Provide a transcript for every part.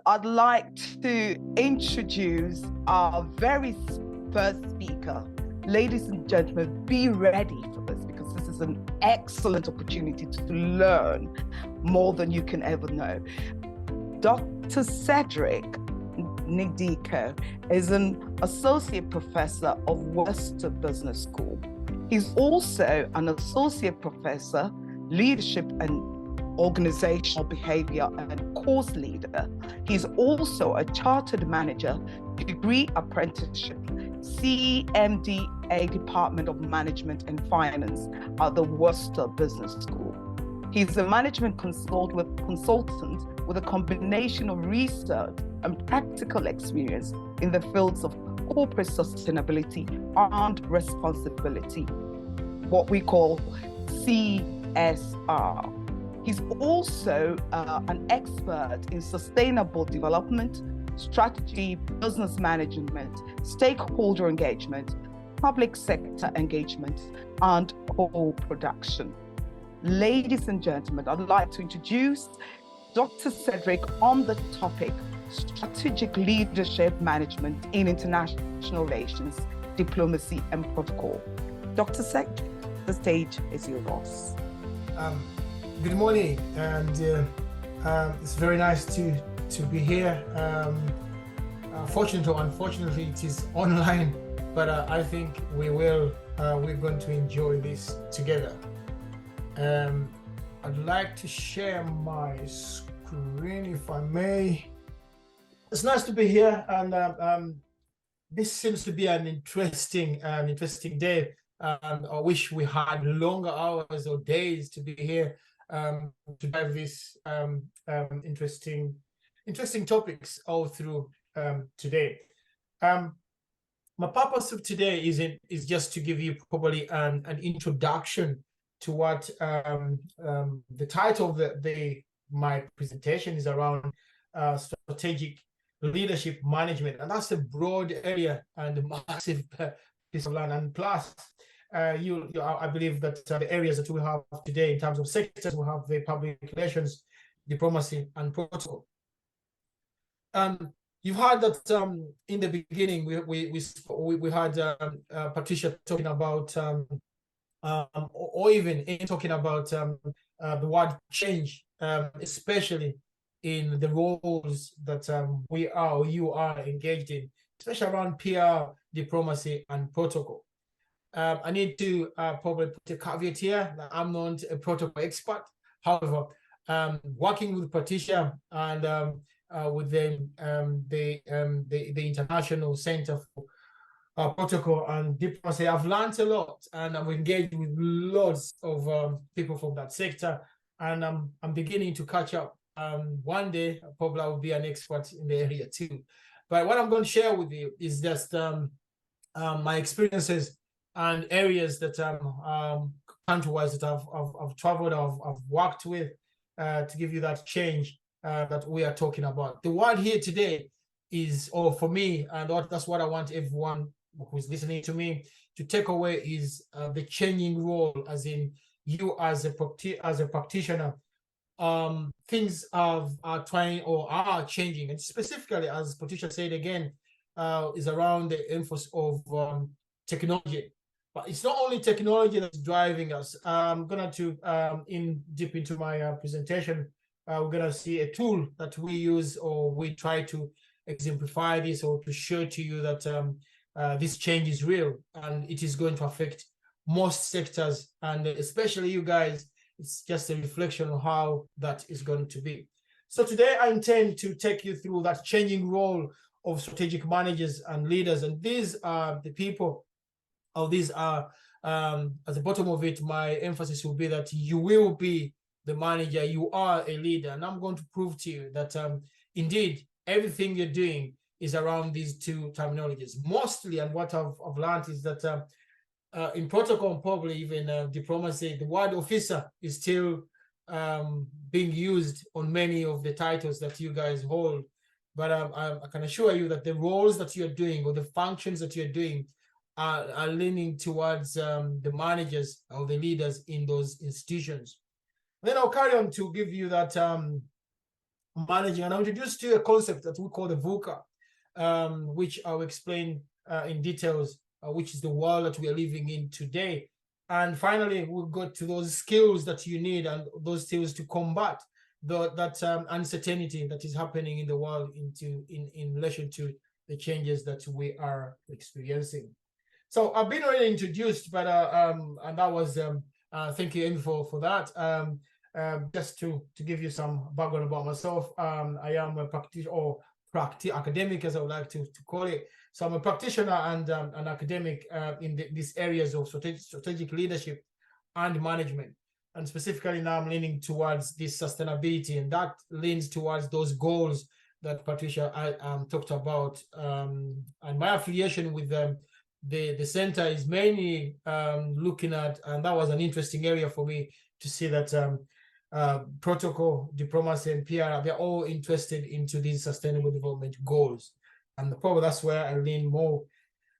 I'd like to introduce our very first speaker. Ladies and gentlemen, be ready for this because this is an excellent opportunity to learn more than you can ever know. Dr. Cedric Nkiko is an associate professor of Worcester Business School. He's also an associate professor, leadership and organizational behavior and course leader. He's also a chartered manager, degree apprenticeship, CMDA Department of Management and Finance at the Worcester Business School. He's a management consultant with a combination of research and practical experience in the fields of corporate sustainability and responsibility, what we call CSR. He's also an expert in sustainable development, strategy, business management, stakeholder engagement, public sector engagement, and co-production. Ladies and gentlemen, I'd like to introduce Dr. Cedric on the topic Strategic Leadership Management in International Relations, Diplomacy and Protocol. Dr. Cedric, the stage is yours. Good morning, and it's very nice to be here. Fortunately or unfortunately, it is online, but I think we're going to enjoy this together. I'd like to share my screen if I may. It's nice to be here, and this seems to be an interesting day. I wish we had longer hours or days to be here to have this interesting topics all through today. My purpose of today is just to give you probably an introduction to what the title of my presentation is around, strategic leadership management, and that's a broad area and a massive piece of land. And plus, I believe that the areas that we have today in terms of sectors, we have the public relations, diplomacy, and protocol. You've heard that in the beginning we had Patricia talking about, or even in talking about the word change, especially in the roles that we are or you are engaged in, especially around PR, diplomacy, and protocol. I need to probably put a caveat here that I'm not a protocol expert. However, working with Patricia and with the International Center for Protocol and Diplomacy, I've learned a lot, and I'm engaged with lots of people from that sector, and I'm beginning to catch up. One day, probably I will be an expert in the area too. But what I'm going to share with you is just my experiences and areas that country-wise that I've traveled, I've worked with, to give you that change that we are talking about. The word here today is, or for me, and that's what I want everyone who's listening to me to take away, is the changing role, as in you as a practitioner. Things are trying or are changing, and specifically, as Patricia said again, is around the emphasis of technology. But it's not only technology that's driving us. I'm going to, deep into my presentation, we're going to see a tool that we use, or we try to exemplify this, or to show to you that this change is real and it is going to affect most sectors, and especially you guys. It's just a reflection on how that is going to be. So today I intend to take you through that changing role of strategic managers and leaders. And these are the people, or these are, at the bottom of it, my emphasis will be that you will be the manager, you are a leader. And I'm going to prove to you that indeed, everything you're doing is around these two terminologies. Mostly, and what I've learned is that in protocol, probably even diplomacy, the word officer is still being used on many of the titles that you guys hold. But I can assure you that the roles that you're doing, or the functions that you're doing, are leaning towards the managers or the leaders in those institutions. Then I'll carry on to give you that managing. And I'll introduce to you a concept that we call the VUCA, which I'll explain in details, which is the world that we are living in today. And finally, we'll go to those skills that you need and those skills to combat that uncertainty that is happening in the world in relation to the changes that we are experiencing. So I've been already introduced, but and that was thank you, Amy, for that. Just to give you some background about myself, I am a practitioner or academic, as I would like to call it. So I'm a practitioner and an academic in these areas of strategic leadership and management. And specifically now I'm leaning towards this sustainability, and that leans towards those goals that Patricia talked about. And my affiliation with the center is mainly looking at, and that was an interesting area for me to see that protocol, diplomacy, and PR, they're all interested into these sustainable development goals. And probably that's where I lean more.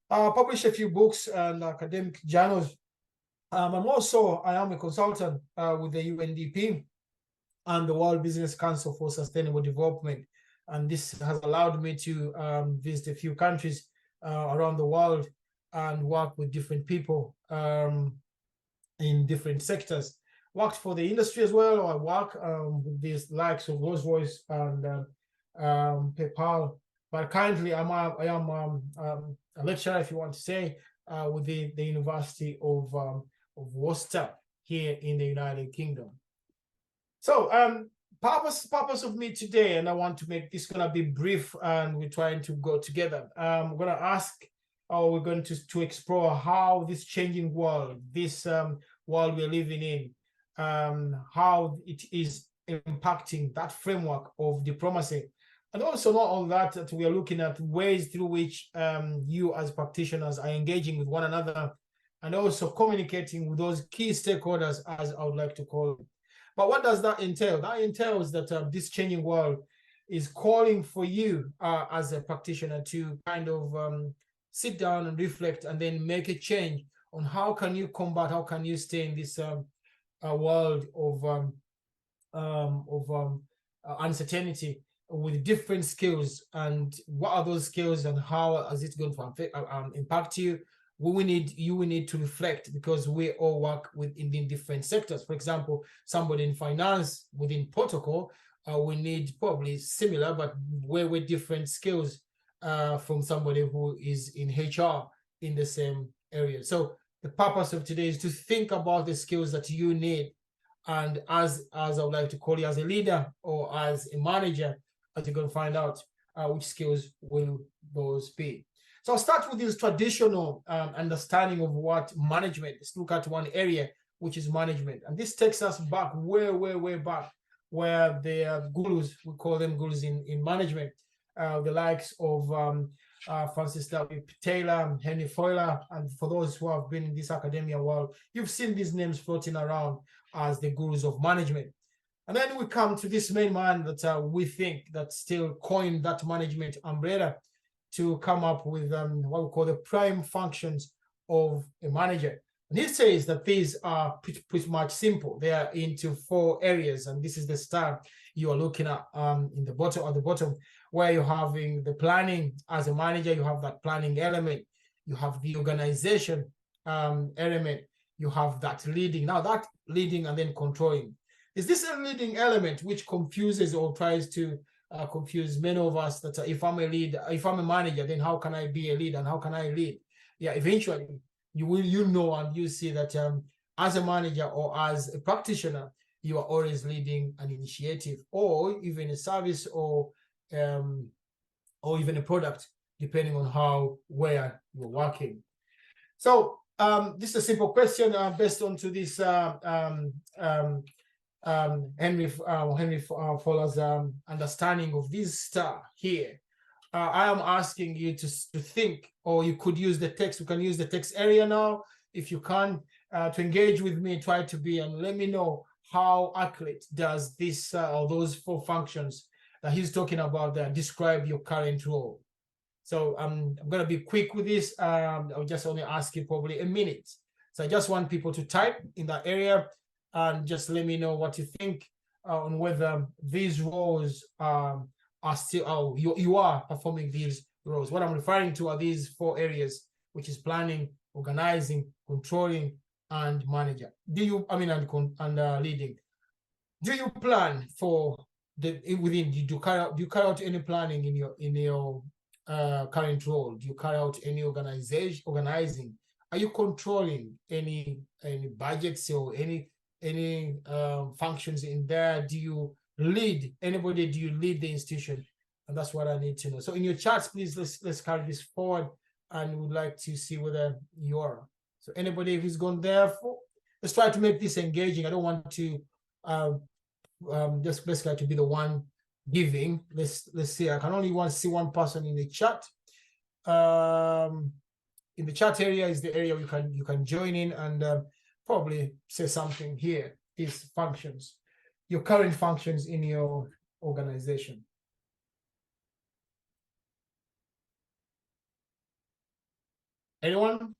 Published a few books and academic journals. I am a consultant with the UNDP and the World Business Council for Sustainable Development. And this has allowed me to visit a few countries around the world and work with different people in different sectors. Worked for the industry as well. I work with these likes of Rolls-Royce and PayPal. But currently, I am a lecturer, if you want to say, with the University of Worcester here in the United Kingdom. So purpose of me today, and I want to make this gonna be brief, and we're trying to go together. We're gonna ask, or we're going to explore how this changing world, this world we're living in, how it is impacting that framework of diplomacy. And also not only that we are looking at ways through which you as practitioners are engaging with one another and also communicating with those key stakeholders, as I would like to call them. But what does that entail? That entails that this changing world is calling for you as a practitioner to kind of sit down and reflect and then make a change on how can you combat, how can you stay in this world of uncertainty with different skills, and what are those skills and how is it going to impact you? We need to reflect, because we all work in different sectors. For example, somebody in finance within protocol, we need probably similar but way different skills from somebody who is in HR in the same area. So the purpose of today is to think about the skills that you need, and as I would like to call you, as a leader or as a manager, as you're going to find out which skills will those be. So I'll start with this traditional understanding of what management is. Look at one area, which is management. And this takes us back way back, where the gurus, we call them gurus in management, the likes of Francis W. Taylor, Henry Fowler, and for those who have been in this academia world, you've seen these names floating around as the gurus of management. And then we come to this main man that we think that still coined that management umbrella to come up with what we call the prime functions of a manager. And he says that these are pretty much simple. They are into 4 areas, and this is the star you are looking at at the bottom, where you're having the planning. As a manager, you have that planning element. You have the organization element. You have that leading. Now that leading and then controlling. Is this a leading element which confuses or tries to confuse many of us, that if I'm a manager, then how can I be a leader and how can I lead? Yeah, eventually you know and you see that as a manager or as a practitioner, you are always leading an initiative or even a service or even a product, depending on where you're working. So this is a simple question based on to this Henry Fowler's understanding of this star here. I am asking you to think, or you could use the text. We can use the text area now, if you can, to engage with me, try to be, and let me know how accurate does this or those 4 functions that he's talking about there describe your current role. So I'm going to be quick with this. I'll just only ask you probably a minute. So I just want people to type in that area and just let me know what you think on whether these roles are still, oh, you are performing these roles. What I'm referring to are these 4 areas, which is planning, organizing, controlling, and manager. Do you, I mean, and leading. Do you plan for the within? Do you carry out any planning in your current role? Do you carry out any organizing? Are you controlling any budgets or any functions in there? Do you lead anybody? Do you lead the institution? And that's what I need to know. So in your charts, please, let's carry this forward, and we'd like to see whether you are. So anybody who's gone there, let's try to make this engaging. I don't want to just basically to be the one giving. Let's see. I can only see one person in the chat. In the chat area is the area you can join in and probably say something here. These functions, your current functions in your organization. Anyone?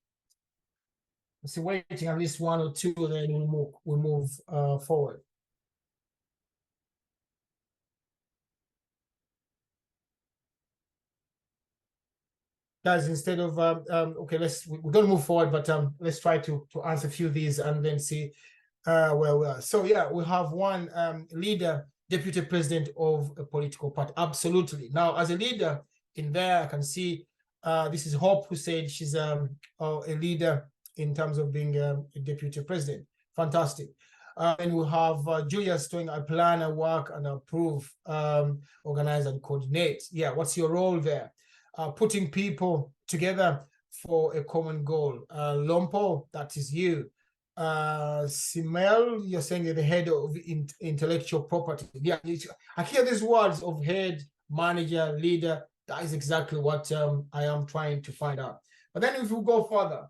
Let's see, waiting at least 1 or 2, then we move forward. Guys, instead of okay, we're going to move forward, but let's try to answer a few of these and then see where we are. So yeah, we have one leader, deputy president of a political party. Absolutely. Now, as a leader in there, I can see this is Hope, who said she's a leader in terms of being a deputy president. Fantastic. And we have Julius doing I plan, I work, and approve, organize, and coordinate. Yeah, what's your role there? Putting people together for a common goal. Lompo, that is you. Simel, you're saying you're the head of intellectual property. Yeah, I hear these words of head, manager, leader. That is exactly what I am trying to find out. But then if we go further,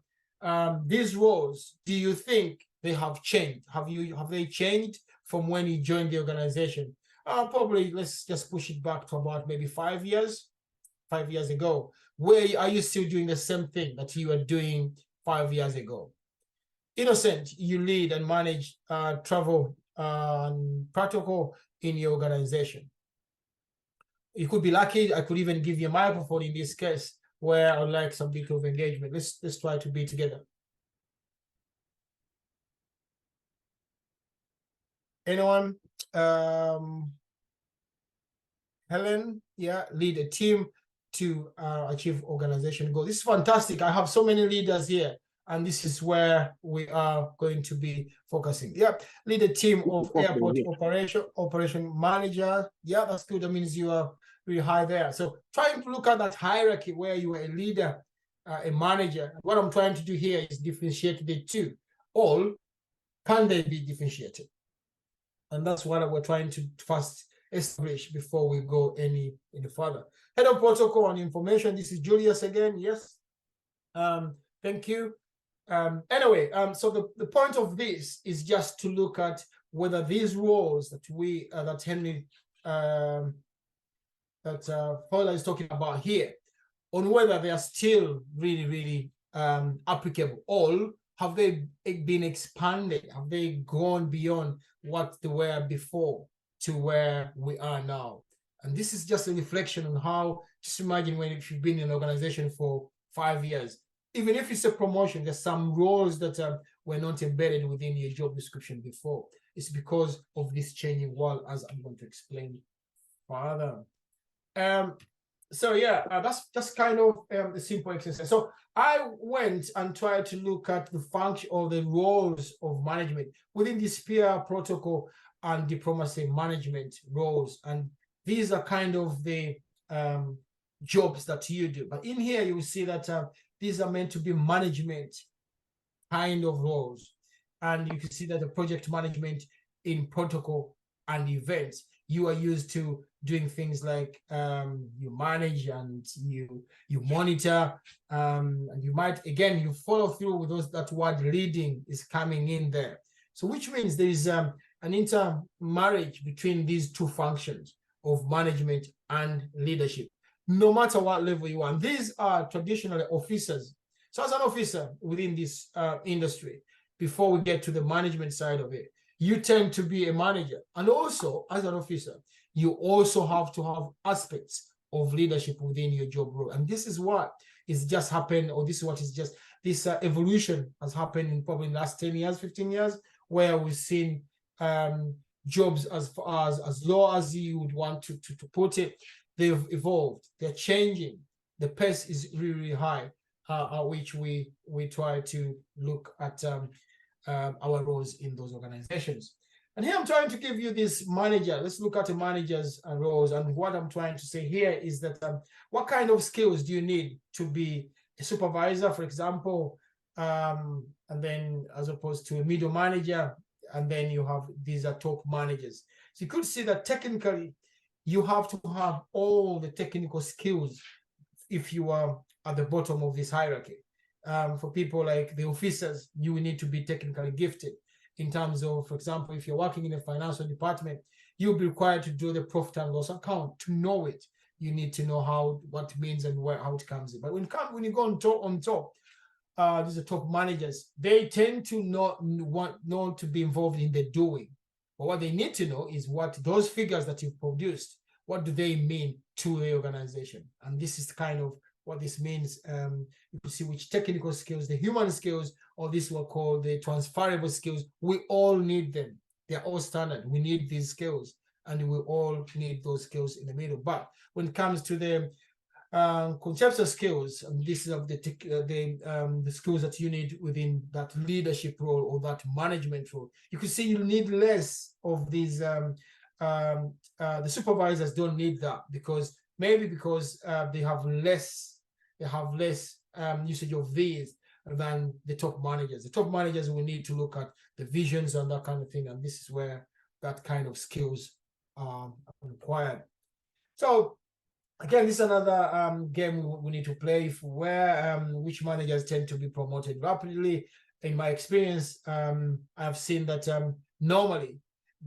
these roles, do you think they have changed? Have they changed from when you joined the organization? Probably, let's just push it back to about maybe 5 years. 5 years ago. Where are you still doing the same thing that you were doing 5 years ago? Innocent, you lead and manage travel and protocol in your organization. You could be lucky. I could even give you a microphone in this case, where I would like some bit of engagement. Let's try to be together. Anyone? Helen, yeah, lead a team to achieve organization goals. This is fantastic. I have so many leaders here, and this is where we are going to be focusing. Yeah, lead a team of airport operation manager. Yeah, that's good. That means you are really high there. So trying to look at that hierarchy where you are a leader, a manager. What I'm trying to do here is differentiate the two. All, can they be differentiated? And that's what we're trying to first establish before we go any further. Head of protocol and information. This is Julius again. Yes. Thank you. Anyway, so the point of this is just to look at whether these roles that that Henry Fowler is talking about here, on whether they are still really applicable, or have they been expanded? Have they gone beyond what they were before to where we are now? And this is just a reflection on how, just imagine if you've been in an organization for 5 years, even if it's a promotion, there's some roles that were not embedded within your job description before. It's because of this changing world, as I'm going to explain further. So yeah, that's kind of a simple exercise. So I went and tried to look at the function or the roles of management within this peer protocol and diplomacy management roles. And these are kind of the jobs that you do. But in here, you will see that these are meant to be management kind of roles. And you can see that the project management in protocol and events, you are used to doing things like you manage and you monitor, and you might, again, you follow through with those, that word leading is coming in there. So which means there is an intermarriage between these two functions of management and leadership, no matter what level you are. And these are traditionally officers. So as an officer within this industry, before we get to the management side of it, you tend to be a manager. And also, as an officer, you also have to have aspects of leadership within your job role. And this is what is just happened, or this is what is just, this evolution has happened in probably the last 10 years, 15 years, where we've seen jobs as far as low as you would want to put it, they've evolved, they're changing. The pace is really, really high, at which we try to look at our roles in those organizations. And here I'm trying to give you this manager. Let's look at the manager's roles. And what I'm trying to say here is that what kind of skills do you need to be a supervisor, for example, and then as opposed to a middle manager, and then you have these are top managers. So you could see that technically you have to have all the technical skills if you are at the bottom of this hierarchy. For people like the officers, you will need to be technically gifted in terms of, for example, if you're working in a financial department, you'll be required to do the profit and loss account. To know it, you need to know what it means and how it comes in. But when you go on top, these are top managers, they tend to not want to be involved in the doing. But what they need to know is what those figures that you've produced, what do they mean to the organization? And this is kind of what this means. You can see which technical skills, the human skills, or this what called the transferable skills, we all need them. They're all standard. We need these skills, and we all need those skills in the middle. But when it comes to the conceptual skills, and this is of the skills that you need within that leadership role or that management role, you can see you need less of these. The supervisors don't need that because they have less usage of these than the top managers. The top managers will need to look at the visions and that kind of thing, and this is where that kind of skills are required. So again, this is another game we need to play for where which managers tend to be promoted rapidly. In my experience, I've seen that normally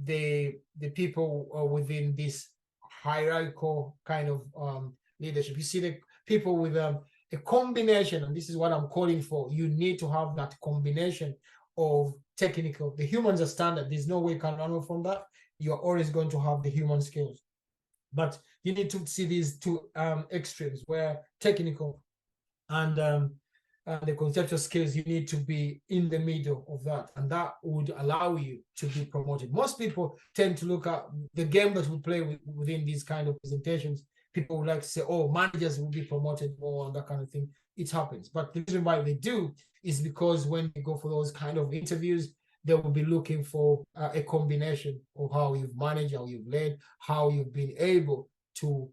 the people within this hierarchical kind of leadership, you see the people with a combination, and this is what I'm calling for. You need to have that combination of technical. The humans are standard. There's no way you can run from that. You're always going to have the human skills. But you need to see these two extremes where technical and the conceptual skills, you need to be in the middle of that. And that would allow you to be promoted. Most people tend to look at the game that we play within these kind of presentations. People would like to say, oh, managers will be promoted more and that kind of thing. It happens. But the reason why they do is because when they go for those kind of interviews, they will be looking for a combination of how you've managed, how you've led, how you've been able to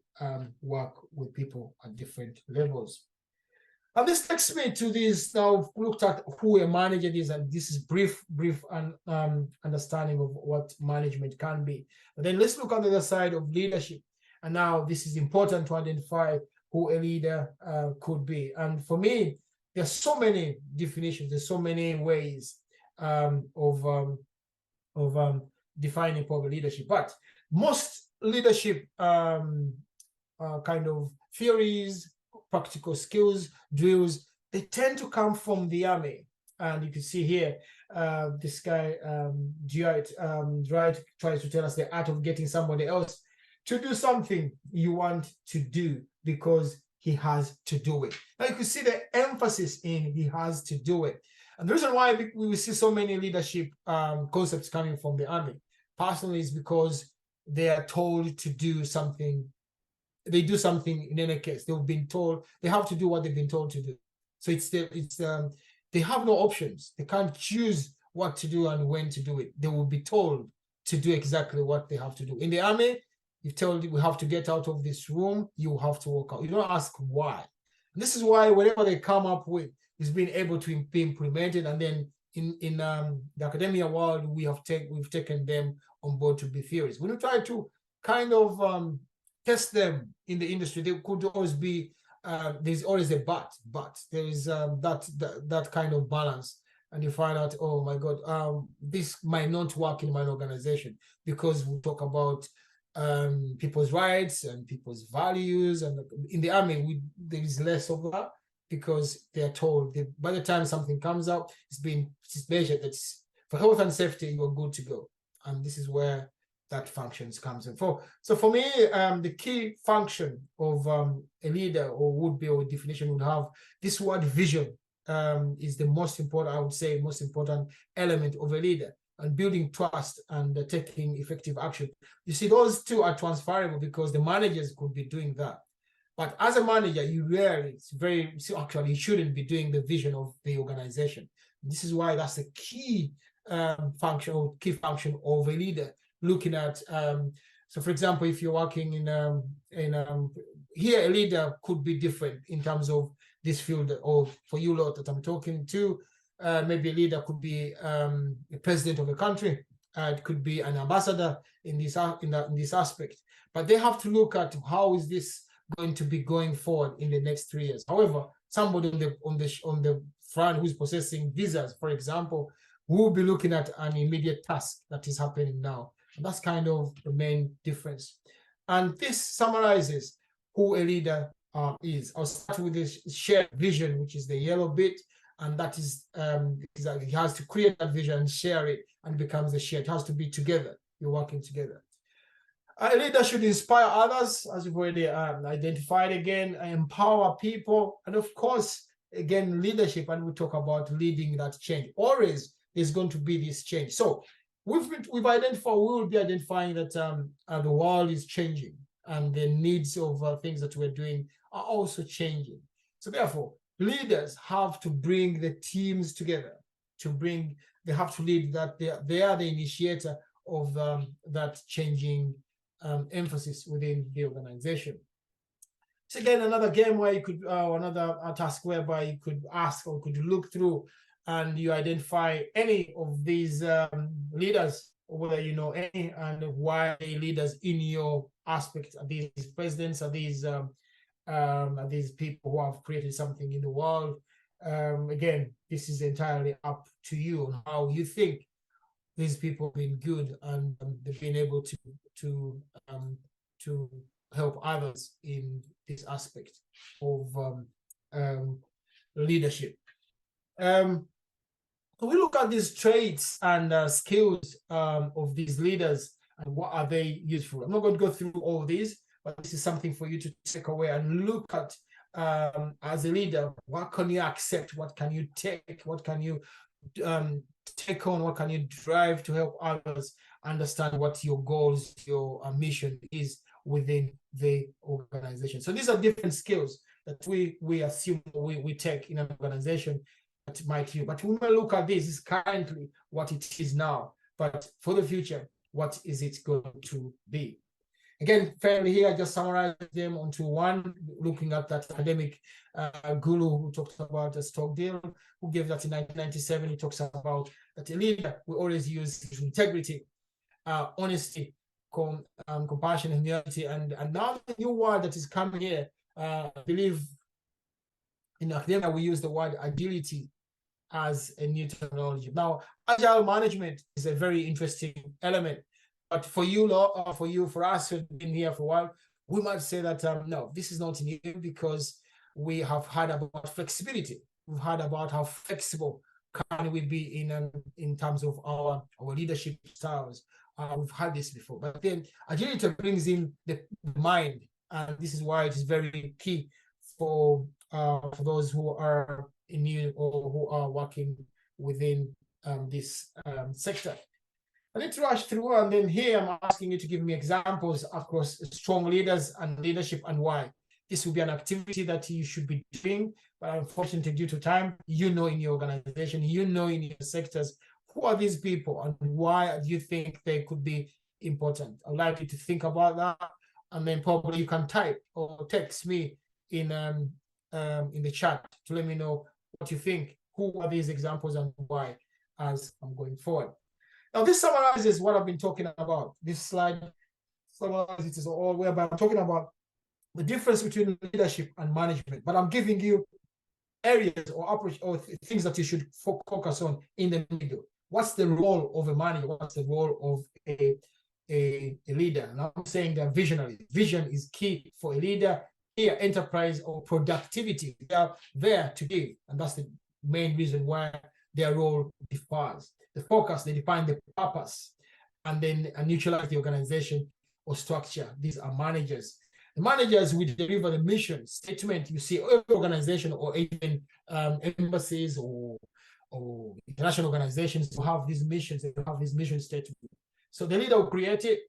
work with people at different levels. And this takes me to this. Now I've looked at who a manager is, and this is brief understanding of what management can be. But then let's look on the other side of leadership. And now this is important to identify who a leader could be. And for me, there's so many definitions. There's so many ways of defining public leadership. But most leadership kind of theories, practical skills, drills, they tend to come from the army. And you can see here, this guy, Dwight, tries to tell us the art of getting somebody else to do something you want to do because he has to do it. Now you can see the emphasis in he has to do it. And the reason why we see so many leadership concepts coming from the army, personally, is because they are told to do something. They do something in any case. They've been told, they have to do what they've been told to do. So they have no options. They can't choose what to do and when to do it. They will be told to do exactly what they have to do. In the army, you're told we have to get out of this room, you have to walk out. You don't ask why. And this is why whatever they come up with is being able to be implemented. And then in the academia world, we've taken them on board to be theories. When we try to kind of test them in the industry, there could always be, there's always a but there is that kind of balance. And you find out, oh my God, this might not work in my organization because we talk about people's rights and people's values. And in the army, there is less of that because they are told that by the time something comes out, it's measured that for health and safety, you're good to go. And this is where that functions comes in. So for me, the key function of a leader or would be, or definition would have this word vision is the most important, I would say, most important element of a leader, and building trust and taking effective action. You see, those two are transferable because the managers could be doing that. But as a manager, you shouldn't be doing the vision of the organization. This is why that's the key function or key function of a leader. Looking at, so for example, if you're working here, a leader could be different in terms of this field, or for you lot that I'm talking to, maybe a leader could be the president of a country, it could be an ambassador in this aspect, but they have to look at how is this going to be going forward in the next 3 years. However, somebody on the front who's processing visas, for example, will be looking at an immediate task that is happening now. And that's kind of the main difference. And this summarizes who a leader is. I'll start with this shared vision, which is the yellow bit, and that is he has to create that vision and share it, and it becomes a share. It has to be together. You're working together. A leader should inspire others, as we've already identified again, empower people, and of course, again, leadership, and we talk about leading that change. Always there's going to be this change. So we've identified, we will be identifying that the world is changing, and the needs of things that we're doing are also changing. So therefore, leaders have to bring the teams together, they have to lead that, they are the initiator of that changing emphasis within the organization. So again, another game where you could, another task whereby you could ask or could look through and you identify any of these leaders, or whether you know any, and why leaders in your aspect. Are these presidents? Are these people who have created something in the world? Again, this is entirely up to you on how you think these people have been good and they've been able to help others in this aspect of leadership. So we look at these traits and skills of these leaders and what are they useful. I'm not going to go through all of these, but this is something for you to take away and look at as a leader. What can you accept? What can you take? What can you take on? What can you drive to help others understand what your goals, your mission is within the organization? So these are different skills that we assume we take in an organization that might you. But we may look at this is currently what it is now, but for the future, what is it going to be? Again, fairly here, I just summarized them onto one, looking at that academic guru who talks about a Stockdale, who gave that in 1997. He talks about that a leader will always use integrity, honesty, compassion, humility, and now the new word that is coming here, I believe in academia we use the word agility as a new terminology. Now, agile management is a very interesting element. But for you, for us who've been here for a while, we might say that no, this is not new, because we have heard about flexibility. We've heard about how flexible can we be in terms of our leadership styles. We've had this before, but then agility brings in the mind, and this is why it is very key for those who are new or who are working within this sector. I need to rush through, and then here I'm asking you to give me examples across strong leaders and leadership and why. This will be an activity that you should be doing, but unfortunately, due to time, you know in your organization, you know in your sectors, who are these people and why do you think they could be important? I'd like you to think about that, and then probably you can type or text me in the chat to let me know what you think. Who are these examples and why, as I'm going forward. Now, this summarizes what I've been talking about. This slide summarizes it all, whereby I'm talking about the difference between leadership and management, but I'm giving you areas or approach or things that you should focus on in the middle. What's the role of a manager? What's the role of a leader? And I'm saying that visionary. Vision is key for a leader. Here, enterprise or productivity, they are there to give, and that's the main reason why their role differs. The focus, they define the purpose, and then neutralize the organization or structure. These are managers. The managers will deliver the mission statement. You see, every organization or even embassies or international organizations will have these missions. They have this mission statement. So the leader will create it,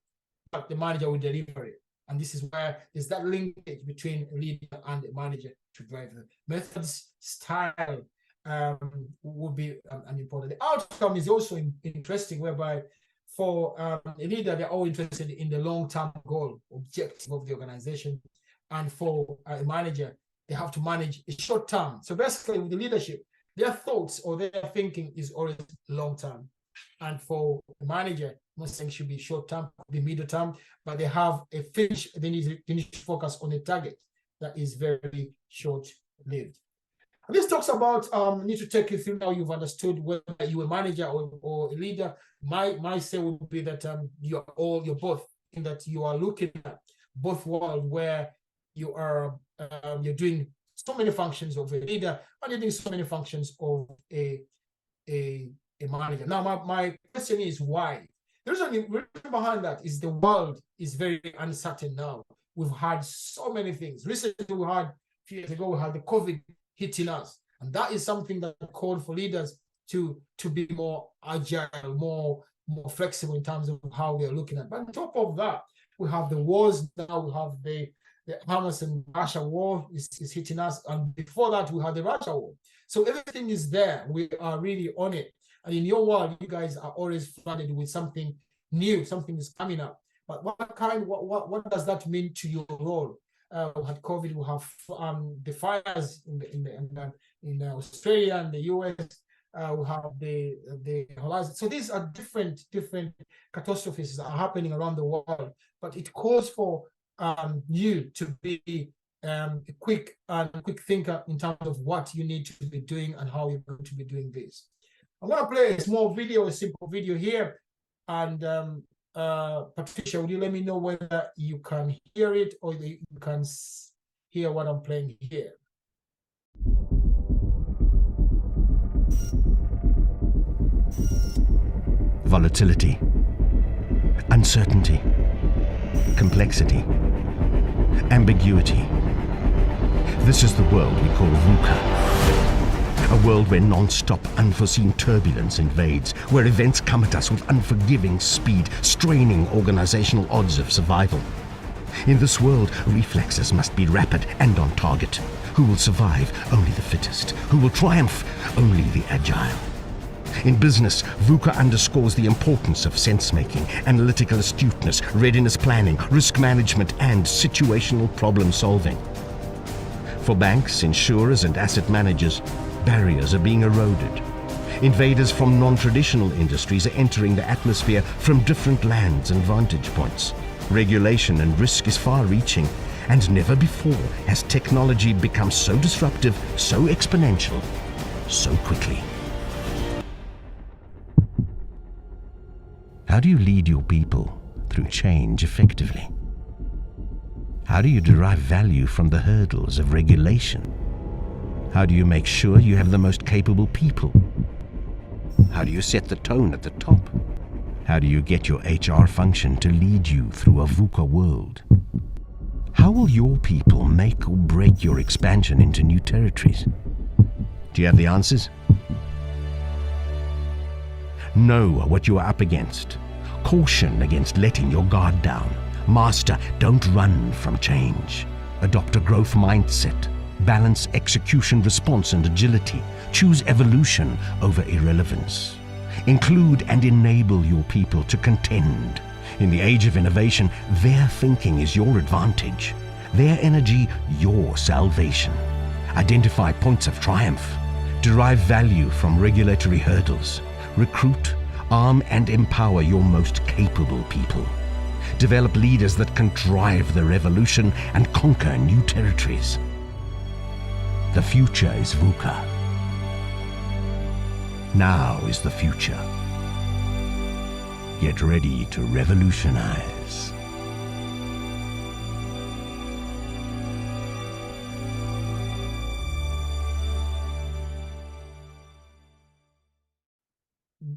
but the manager will deliver it. And this is where there's that linkage between a leader and a manager to drive them. Methods, style will be an important. The outcome is also interesting, whereby for a leader, they're all interested in the long-term goal, objective of the organization. And for a manager, they have to manage a short term. So basically, with the leadership, their thoughts or their thinking is always long-term. And for the manager, most things should be short-term, be middle-term, but they have a finish. They need to focus on a target that is very short-lived. This talks about need to take you through now you've understood whether you're a manager or a leader. My say would be that you're both, in that you are looking at both worlds where you are you're doing so many functions of a leader and you're doing so many functions of a manager. Now my question is why? The reason behind that is the world is very uncertain now. We've had so many things. Recently we had, a few years ago, we had the COVID hitting us. And that is something that called for leaders to be more agile, more flexible in terms of how they're looking at. But on top of that, we have the wars now. We have the Hamas and Russia war is hitting us. And before that, we had the Russia war. So everything is there. We are really on it. And in your world, you guys are always flooded with something new, something is coming up. But what does that mean to your role? We had COVID, we have the fires in Australia and the US, we have the horizon. So these are different catastrophes that are happening around the world, but it calls for you to be a quick thinker in terms of what you need to be doing and how you're going to be doing this. I'm going to play a small video, a simple video here, and Patricia, would you let me know whether you can hear it or you can hear what I'm playing here? Volatility, uncertainty, complexity, ambiguity. This is the world we call VUCA. A world where non-stop unforeseen turbulence invades, where events come at us with unforgiving speed, straining organizational odds of survival. In this world, reflexes must be rapid and on target. Who will survive? Only the fittest. Who will triumph? Only the agile. In business, VUCA underscores the importance of sense-making, analytical astuteness, readiness planning, risk management, and situational problem-solving. For banks, insurers, and asset managers, barriers are being eroded. Invaders from non-traditional industries are entering the atmosphere from different lands and vantage points. Regulation and risk is far-reaching, and never before has technology become so disruptive, so exponential, so quickly. How do you lead your people through change effectively? How do you derive value from the hurdles of regulation? How do you make sure you have the most capable people? How do you set the tone at the top? How do you get your HR function to lead you through a VUCA world? How will your people make or break your expansion into new territories? Do you have the answers? Know what you are up against. Caution against letting your guard down. Master, don't run from change. Adopt a growth mindset. Balance execution, response, and agility. Choose evolution over irrelevance. Include and enable your people to contend. In the age of innovation, their thinking is your advantage. Their energy, your salvation. Identify points of triumph. Derive value from regulatory hurdles. Recruit, arm, and empower your most capable people. Develop leaders that can drive the revolution and conquer new territories. The future is VUCA. Now is the future. Get ready to revolutionize.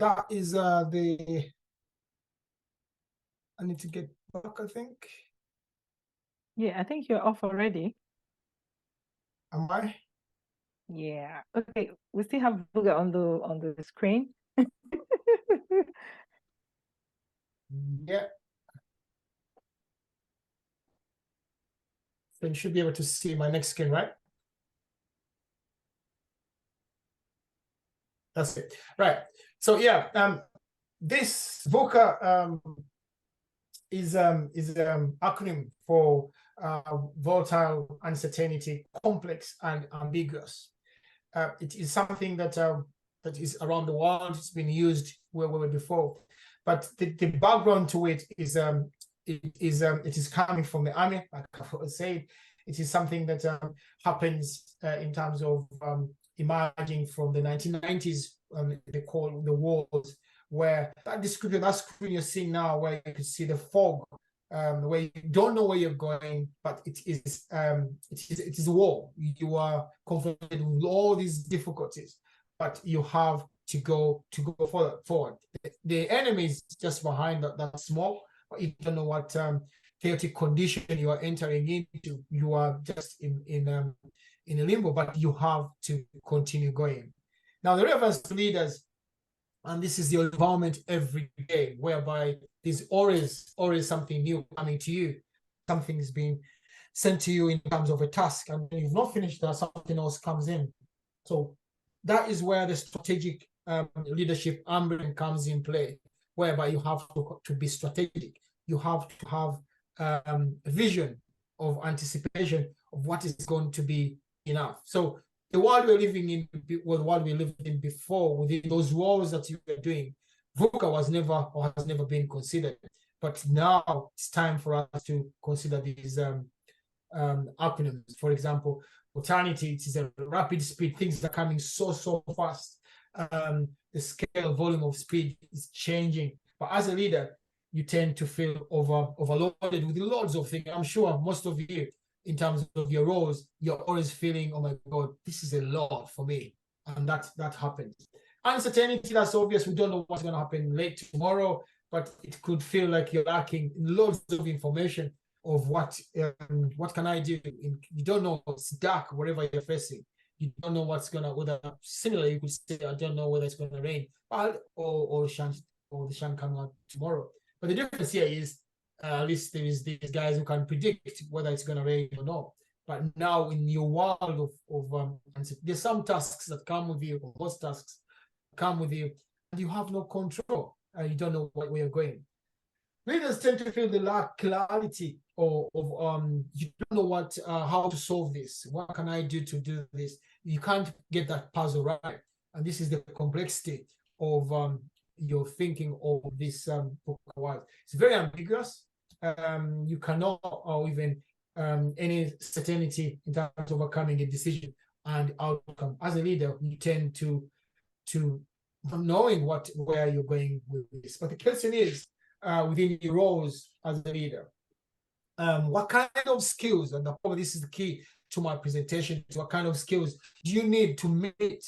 that is I need to get back, I think. Yeah, I think you're off already. Am I? Yeah. Okay. We still have VUCA on the screen. Yeah. So you should be able to see my next screen, right? That's it. Right. So yeah, this VUCA is acronym for volatile, uncertainty, complex, and ambiguous. It is something that that is around the world. It's been used where before, but the background to it is it is coming from the army. Like I said, it is something that happens in terms of emerging from the 1990s. They call the wars, where that description, that screen you're seeing now, where you can see the fog, where you don't know where you're going, but it is a war. You are confronted with all these difficulties, but you have to go forward. The enemy is just behind that smoke, but you don't know what chaotic condition you are entering into. You are just in a limbo, but you have to continue going. Now, the relevance leaders, and this is your environment every day, whereby there's always something new coming to you. Something is being sent to you in terms of a task, and you've not finished that, something else comes in. So that is where the strategic leadership umbrella comes in play, whereby you have to be strategic. You have to have a vision of anticipation of what is going to be enough. So the world we're living in, well, the world we lived in before, within those roles that you were doing, VUCA was never or has never been considered. But now it's time for us to consider these acronyms. For example, modernity, it is a rapid speed. Things are coming so fast. The scale, volume of speed is changing. But as a leader, you tend to feel overloaded with loads of things. I'm sure most of you, in terms of your roles, you're always feeling, oh my God, this is a lot for me. And that happens. Uncertainty, that's obvious. We don't know what's going to happen late tomorrow, but it could feel like you're lacking loads of information of what can I do? You don't know, it's dark wherever you're facing. You don't know what's going to, whether similarly you could say, I don't know whether it's going to rain or the sun coming out tomorrow. But the difference here is, at least there is these guys who can predict whether it's going to rain or not. But now in your world of there's some tasks that come with you, or most tasks come with you, and you have no control. You don't know where you're going. Leaders tend to feel the lack clarity of you don't know what how to solve this. What can I do to do this? You can't get that puzzle right, and this is the complexity of your thinking of this book. It's very ambiguous. You cannot, or even any certainty in terms of overcoming a decision and outcome. As a leader, you tend to knowing where you're going with this. But the question is, within your roles as a leader, what kind of skills, and probably this is the key to my presentation, what kind of skills do you need to meet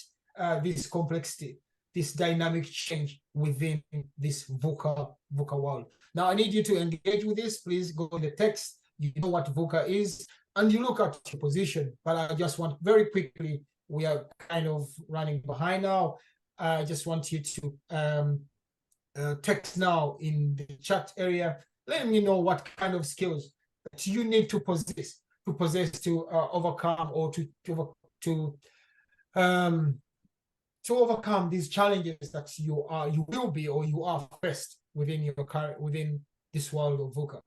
this complexity, this dynamic change within this VUCA world? Now, I need you to engage with this. Please go in the text. You know what VUCA is, and you look at your position. But I just want very quickly, we are kind of running behind now. I just want you to text now in the chat area. Let me know what kind of skills that you need to possess to overcome or to overcome these challenges that you will be or you are faced within this world of VUCA.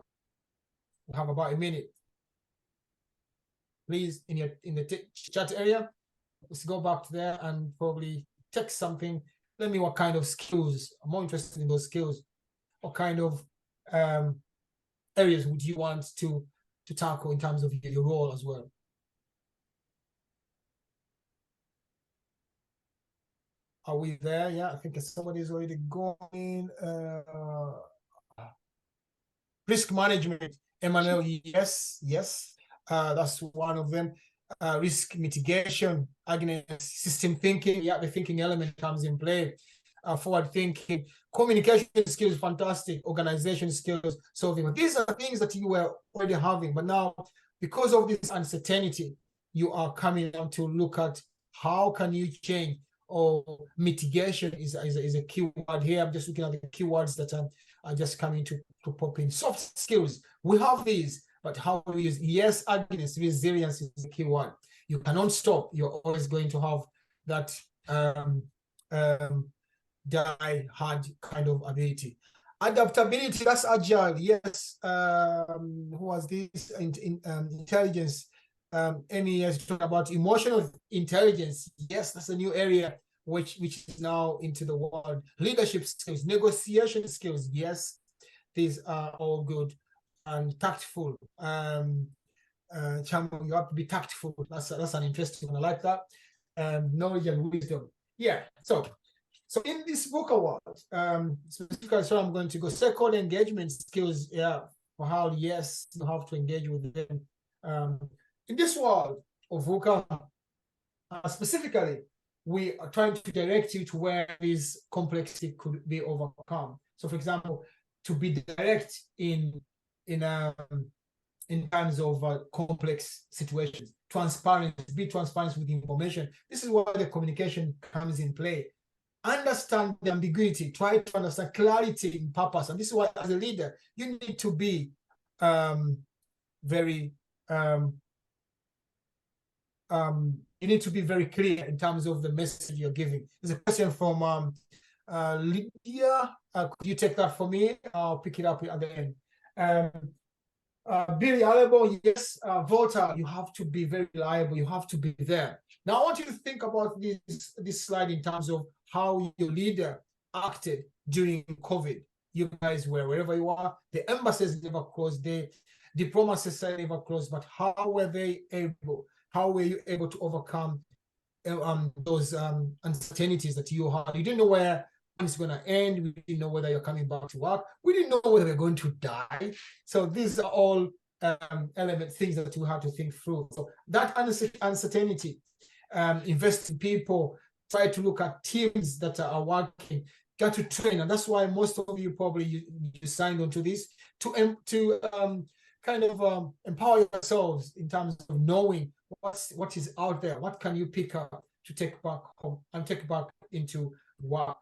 We have about a minute. Please, in the chat area, let's go back to there and probably text something. Let me know what kind of skills. I'm more interested in those skills. What kind of areas would you want to tackle in terms of your role as well? Are we there? Yeah, I think somebody's already going. Risk management, Emmanuel, yes. That's one of them. Risk mitigation, Agnes, system thinking, yeah, the thinking element comes in play. forward thinking, communication skills, fantastic, organization skills, solving. These are things that you were already having, but now because of this uncertainty, you are coming down to look at how can you change, or mitigation is a key word here. I'm just looking at the keywords that are just coming to pop in. Soft skills, we have these, but how do we use? Yes, agility, resilience is the key word. You cannot stop. You're always going to have that die-hard kind of ability. Adaptability, that's agile. Yes. Who was this? Intelligence. Amy has talked about emotional intelligence. Yes, that's a new area which is now into the world. Leadership skills, negotiation skills. Yes, these are all good. And tactful. You have to be tactful. That's an interesting one. I like that. Knowledge and wisdom. Yeah. So in this book award, specifically, so I'm going to go stakeholder engagement skills. Yeah, for how yes you have to engage with them. In this world of VUCA, specifically, we are trying to direct you to where this complexity could be overcome. So, for example, to be direct in terms of complex situations, transparent, be transparent with information. This is where the communication comes in play. Understand the ambiguity, try to understand clarity in purpose. And this is why, as a leader, you need to be very clear in terms of the message you're giving. There's a question from Lydia. Could you take that for me? I'll pick it up at the end. Be reliable, yes. Volta, you have to be very reliable. You have to be there. Now, I want you to think about this slide in terms of how your leader acted during COVID. You guys were wherever you are. The embassies never closed. The diplomacy side never closed. But how were they able? How were you able to overcome those uncertainties that you had? You didn't know where it's going to end. We didn't know whether you're coming back to work. We didn't know whether we're going to die. So these are all things that we have to think through. So that uncertainty, invest in people, try to look at teams that are working, got to train. And that's why most of you probably you signed onto this to kind of empower yourselves in terms of knowing what is out there. What can you pick up to take back home and take back into work?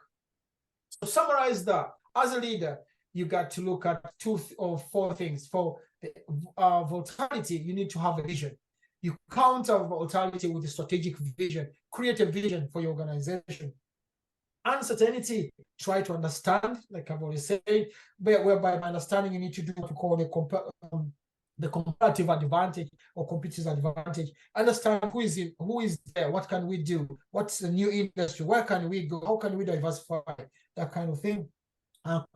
So summarize that. As a leader, you got to look at 2 or 4 things. For volatility, you need to have a vision. You counter volatility with a strategic vision. Create a vision for your organization. Uncertainty, try to understand, like I've already said, whereby by understanding you need to do what we call the comparative advantage or competitive advantage. Understand who is there, what can we do, what's the new industry, where can we go, how can we diversify, that kind of thing.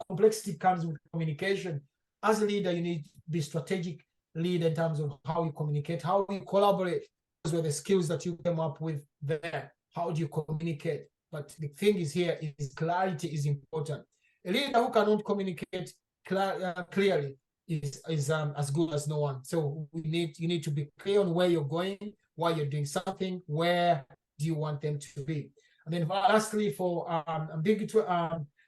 Complexity comes with communication. As a leader, you need to be strategic leader in terms of how you communicate, how you collaborate. Those were the skills that you came up with there. How do you communicate? But the thing is here is clarity is important. A leader who cannot communicate clearly is as good as no one. So you need to be clear on where you're going, why you're doing something, where do you want them to be. And then lastly, for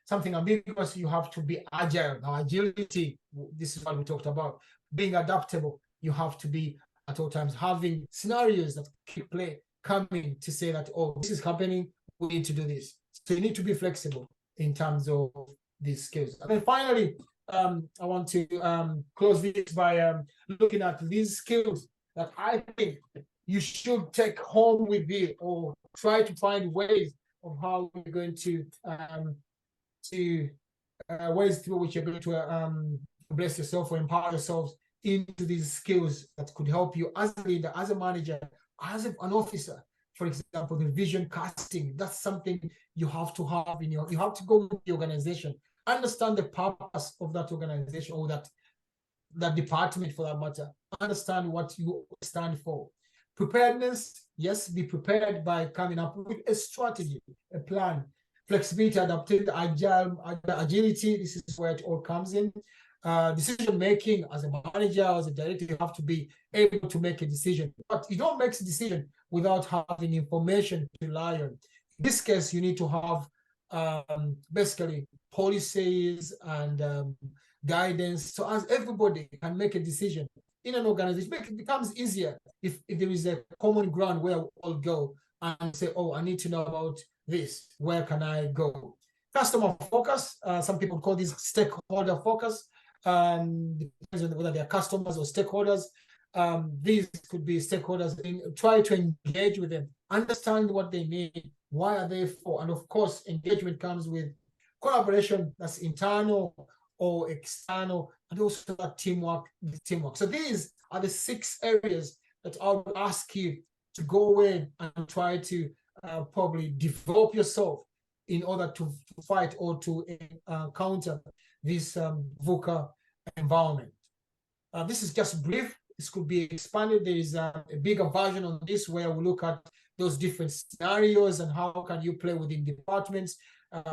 something ambiguous, you have to be agile. Now, agility, this is what we talked about. Being adaptable, you have to be at all times having scenarios that keep coming to say that, oh, this is happening, we need to do this. So you need to be flexible in terms of these skills. And then finally, I want to close this by looking at these skills that I think you should take home with you, or try to find ways of how we're going to ways through which you're going to bless yourself or empower yourselves into these skills that could help you as a leader, as a manager, as an officer. For example, the vision casting, that's something you have to have in you have to go with the organization, understand the purpose of that organization or that department for that matter, understand what you stand for. Preparedness, yes, be prepared by coming up with a strategy, a plan. Flexibility, adaptability, agility, this is where it all comes in. Decision making, as a manager, as a director, you have to be able to make a decision. But you don't make a decision without having information to rely on. In this case, you need to have basically policies and guidance. So as everybody can make a decision in an organization, it becomes easier if there is a common ground where we all go and say, oh, I need to know about this. Where can I go? Customer focus. Some people call this stakeholder focus. Depends on whether they are customers or stakeholders. These could be stakeholders. Try to engage with them, understand what they need, why are they for, and of course, engagement comes with collaboration that's internal or external, and also that teamwork. So these are the 6 areas that I would ask you to go in and try to probably develop yourself in order to fight or to counter this VUCA environment. This is just brief. This could be expanded. There is a bigger version on this where we look at those different scenarios and how can you play within departments.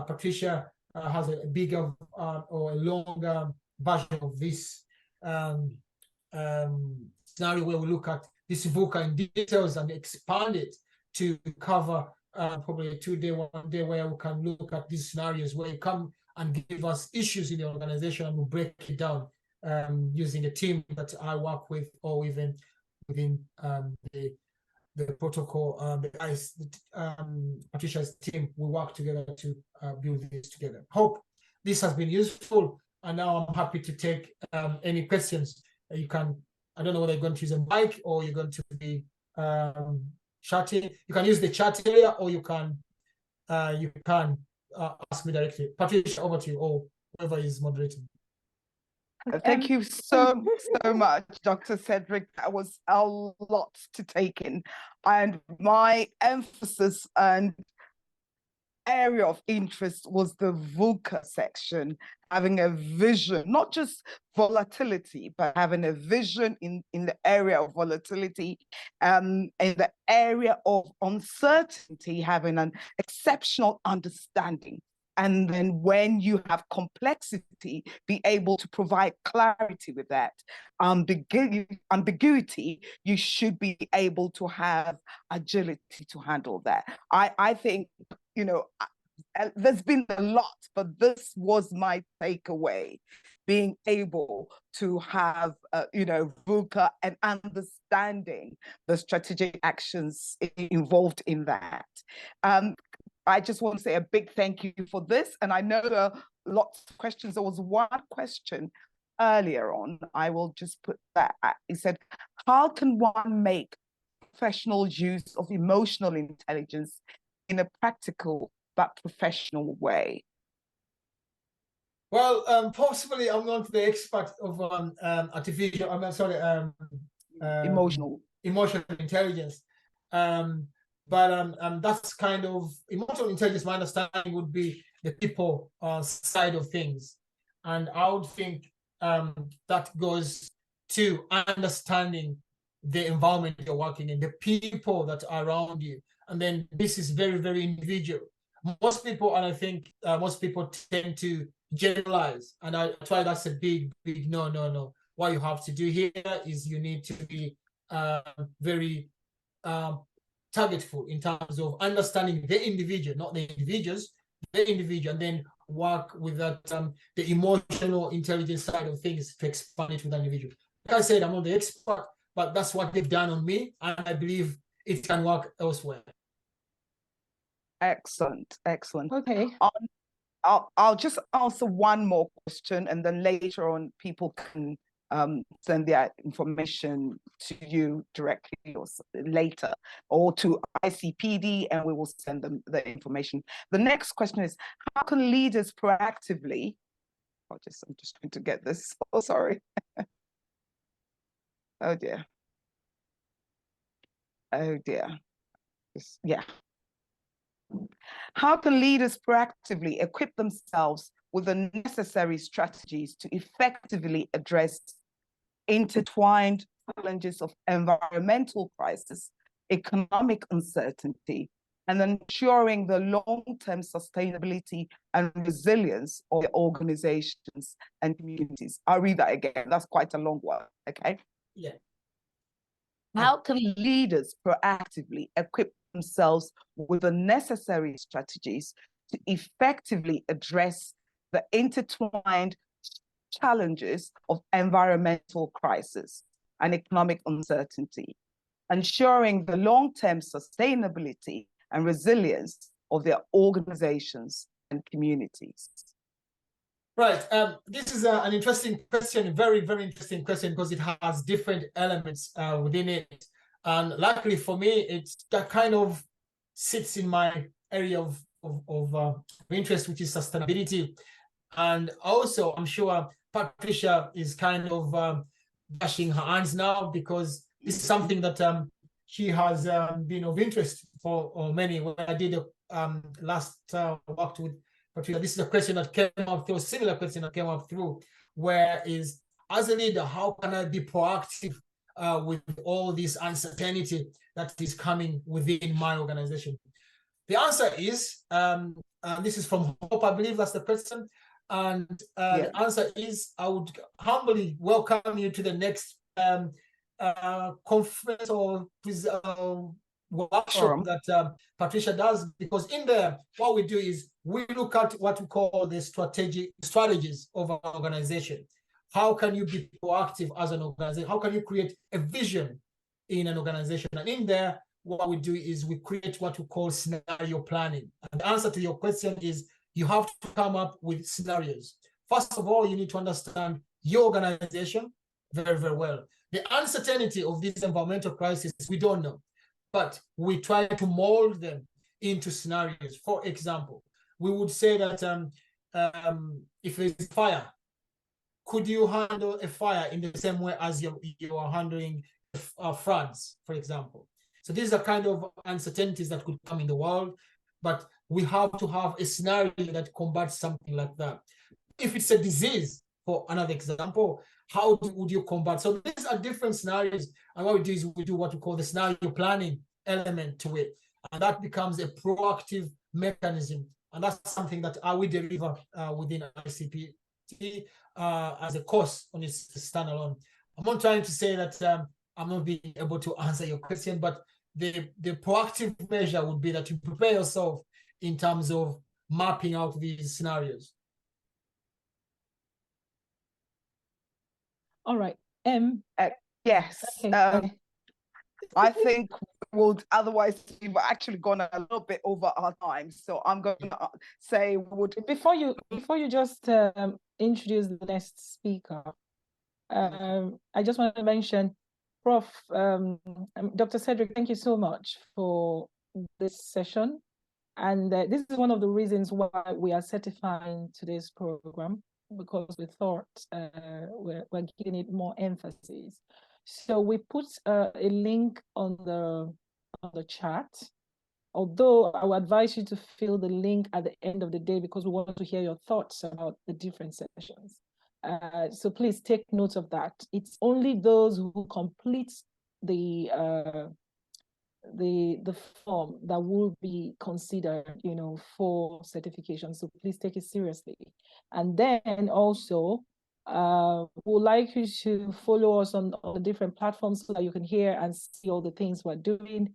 Patricia has a bigger or a longer version of this scenario where we look at this VUCA in details and expand it to cover probably a 2-day, 1 day where we can look at these scenarios where you come and give us issues in the organization and we'll break it down using a team that I work with, or even within the protocol, Patricia's team, we work together to build this together. Hope this has been useful, and now I'm happy to take any questions. You can, I don't know whether you're going to use a mic or you're going to be chatting. You can use the chat area, or you can ask me directly. Patricia, over to you, or whoever is moderating. Thank you so much, Dr. Cedric. That was a lot to take in. And my emphasis and area of interest was the VUCA section, having a vision, not just volatility, but having a vision in the area of volatility, in the area of uncertainty, having an exceptional understanding. And then when you have complexity, be able to provide clarity with that. Ambiguity, you should be able to have agility to handle that. I think, you know, there's been a lot, but this was my takeaway, being able to have, you know, VUCA and understanding the strategic actions involved in that. I just want to say a big thank you for this. And I know there are lots of questions. There was one question earlier on. I will just put that. It said, how can one make professional use of emotional intelligence in a practical but professional way? Well, possibly I'm not the expert of artificial, emotional intelligence. But that's kind of emotional intelligence. My understanding would be the people side of things, and I would think that goes to understanding the environment you're working in, the people that are around you, and then this is very, very individual. Most people, and I think most people tend to generalize, and I try. That's a big no. What you have to do here is you need to be very targetful in terms of understanding the individual, not the individuals, the individual, and then work with that the emotional intelligence side of things to expand it with the individual. Like I said, I'm not the expert, but that's what they've done on me, and I believe it can work elsewhere. Excellent. Okay. I'll just answer one more question, and then later on people can send their information to you directly or later, or to ICPD, and we will send them the information. The next question is, how can leaders proactively, I'm just trying to get this, oh sorry. Oh dear. Yeah. How can leaders proactively equip themselves with the necessary strategies to effectively address intertwined challenges of environmental crisis, economic uncertainty, and ensuring the long-term sustainability and resilience of the organizations and communities? I'll read that again. That's quite a long one, okay? Yeah. How can leaders proactively equip themselves with the necessary strategies to effectively address the intertwined challenges of environmental crisis and economic uncertainty, ensuring the long-term sustainability and resilience of their organizations and communities. Right. This is an interesting question, a very, very interesting question, because it has different elements within it. And luckily for me, that kind of sits in my area of interest, which is sustainability. And also, I'm sure Patricia is kind of dashing her hands now, because this is something that she has been of interest for many. When I did last worked with Patricia, this is a question that came up through, a similar question that came up through, where is, as a leader, how can I be proactive with all this uncertainty that is coming within my organization? The answer is, this is from Hope, I believe that's the question. And the answer is, I would humbly welcome you to the next conference or workshop that Patricia does, because in there, what we do is we look at what we call the strategies of our organization. How can you be proactive as an organization? How can you create a vision in an organization? And in there, what we do is we create what we call scenario planning. And the answer to your question is, you have to come up with scenarios. First of all, you need to understand your organization very, very well. The uncertainty of this environmental crisis, we don't know, but we try to mold them into scenarios. For example, we would say that if there's a fire, could you handle a fire in the same way as you are handling floods, for example? So these are kind of uncertainties that could come in the world, but we have to have a scenario that combats something like that. If it's a disease, for another example, how would you combat? So these are different scenarios, and what we do is we do what we call the scenario planning element to it, and that becomes a proactive mechanism, and that's something that we deliver within ICPT as a course on its standalone. I'm not trying to say that I'm not being able to answer your question, but the proactive measure would be that you prepare yourself in terms of mapping out these scenarios. All right. Yes. Okay. I think we'll otherwise we've actually gone a little bit over our time, so I'm going to say before you just introduce the next speaker, I just want to mention, Prof. Dr. Cedric, thank you so much for this session. And this is one of the reasons why we are certifying today's program, because we thought we're giving it more emphasis. So we put a link on the chat, although I would advise you to fill the link at the end of the day, because we want to hear your thoughts about the different sessions. So please take note of that. It's only those who complete the form that will be considered, for certification. So please take it seriously. And then also, we'd like you to follow us on the different platforms so that you can hear and see all the things we're doing.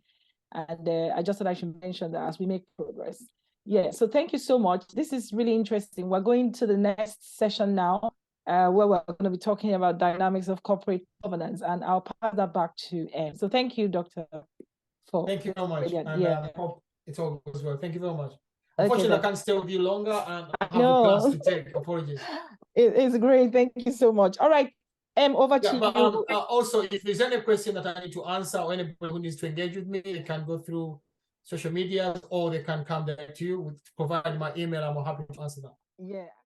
And I just thought I should mention that as we make progress. Yeah, so thank you so much. This is really interesting. We're going to the next session now, where we're going to be talking about dynamics of corporate governance, and I'll pass that back to Em. So thank you, Dr. Thank you very much. And I hope it all goes well. Thank you very much. Okay, unfortunately, I can't stay with you longer, and I have a class to take. Apologies. It's great. Thank you so much. All right. Over to you. Also, if there's any question that I need to answer, or anybody who needs to engage with me, they can go through social media, or they can come direct to you. Provide my email. I'm happy to answer that. Yeah.